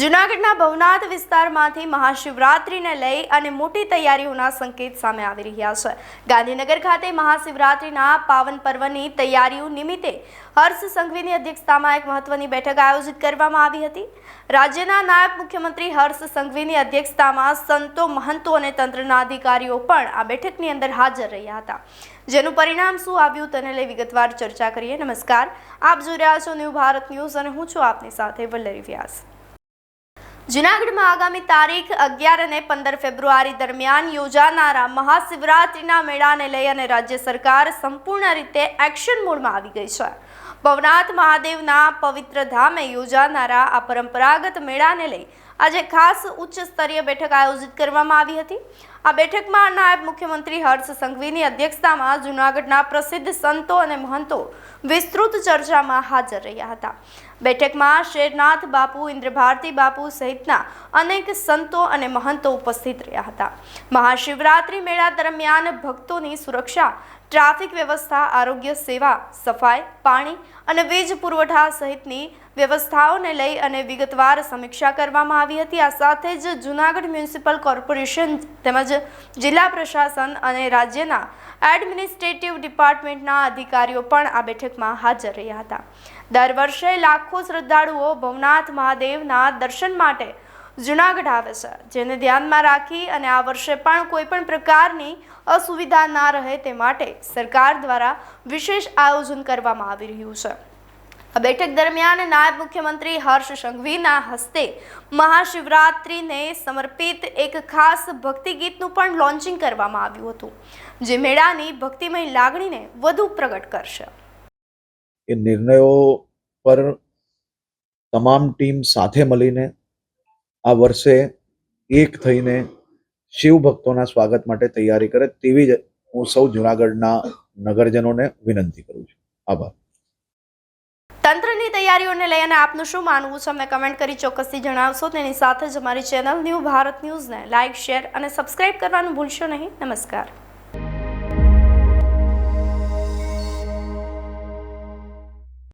જૂનાગઢના ભવનાથ વિસ્તારમાંથી મહાશિવરાત્રીને લઈ અને મોટી તૈયારીઓના સંકેત સામે આવી રહ્યા છે। ગાંધીનગર ખાતે મહાશિવરાત્રીના પાવન પર્વની તૈયારીઓ નિમિત્તે હર્ષ સંઘવીની અધ્યક્ષતામાં એક મહત્વની બેઠક આયોજિત કરવામાં આવી હતી। રાજ્યના નાયબ મુખ્યમંત્રી હર્ષ સંઘવીની અધ્યક્ષતામાં સંતો, મહંતો અને તંત્રના અધિકારીઓ પણ આ બેઠકની અંદર હાજર રહ્યા હતા, જેનું પરિણામ શું આવ્યું તેને લઈ વિગતવાર ચર્ચા કરીએ। નમસ્કાર, આપ જોઈ રહ્યા છો ન્યૂ ભારત ન્યૂઝ અને હું છું આપની સાથે વલ્લરી વ્યાસ। જૂનાગઢમાં આગામી તારીખ 11 અને 15 ફેબ્રુઆરી દરમિયાન યોજાનારા મહાશિવરાત્રીના મેળાને લઈ અને રાજ્ય સરકાર સંપૂર્ણ રીતે એક્શન મોડમાં આવી ગઈ છે। ભવનાથ મહાદેવના પવિત્ર ધામે યોજાનારા આ પરંપરાગત મેળાને લઈ આજે ખાસ ઉચ્ચ સ્તરીય બેઠક આયોજિત કરવામાં આવી હતી। આ બેઠકમાં નાયબ મુખ્યમંત્રી હર્ષ સંઘવીની અધ્યક્ષતામાં જૂનાગઢના પ્રસિદ્ધ સંતો અને મહંતો વિસ્તૃત ચર્ચામાં હાજર રહ્યા હતા। બેઠકમાં શેરનાથ બાપુ, ઇન્દ્રભારતી બાપુ સહિતના અનેક સંતો અને મહંતો ઉપસ્થિત રહ્યા હતા। મહાશિવરાત્રી મેળા દરમિયાન ભક્તોની સુરક્ષા, ટ્રાફિક વ્યવસ્થા, આરોગ્ય સેવા, સફાઈ, પાણી અને વીજ પુરવઠા સહિતની વ્યવસ્થાઓને લઈ અને વિગતવાર સમીક્ષા કરવામાં આવી હતી। આ સાથે જ જૂનાગઢ મ્યુનિસિપલ કોર્પોરેશન તેમજ જિલ્લા પ્રશાસન અને રાજ્યના એડમિનિસ્ટ્રેટિવ ડિપાર્ટમેન્ટના અધિકારીઓ પણ આ બેઠકમાં હાજર રહ્યા હતા। દર વર્ષે લાખો શ્રદ્ધાળુઓ ભવનાથ મહાદેવના દર્શન માટે જૂનાગઢ આવે છે, જેને ધ્યાનમાં રાખી અને આ વર્ષે પણ કોઈ પણ પ્રકારની અસુવિધા ના રહે તે માટે સરકાર દ્વારા વિશેષ આયોજન કરવામાં આવી રહ્યું છે। આ બેઠક દરમિયાન નાયબ મુખ્યમંત્રી હર્ષ સંઘવીના હસ્તે મહાશિવરાત્રીને સમર્પિત એક ખાસ ભક્તિ ગીતનું પણ લોન્ચિંગ કરવામાં આવ્યું હતું, જે મેળાની ભક્તિમય લાગણીને વધુ પ્રગટ કરશે। એ નિર્ણયો પર તમામ ટીમ સાથે મળીને આ વર્ષે એક થઈને શિવ ભક્તોના સ્વાગત માટે તૈયારી કરે તેવી જ હું સૌ જૂનાગઢના નગરજનોને વિનંતી કરું છું। આભાર। તંત્રની તૈયારીઓને લઈ અને આપનું શું માનવું છે, અમને કમેન્ટ કરી ચોક્કસથી જણાવશો। તેની સાથે જ અમારી ચેનલ ન્યૂ ભારત ન્યૂઝને લાઇક, શેર અને સબસ્ક્રાઇબ કરવાનું ભૂલશો નહીં। નમસ્કાર।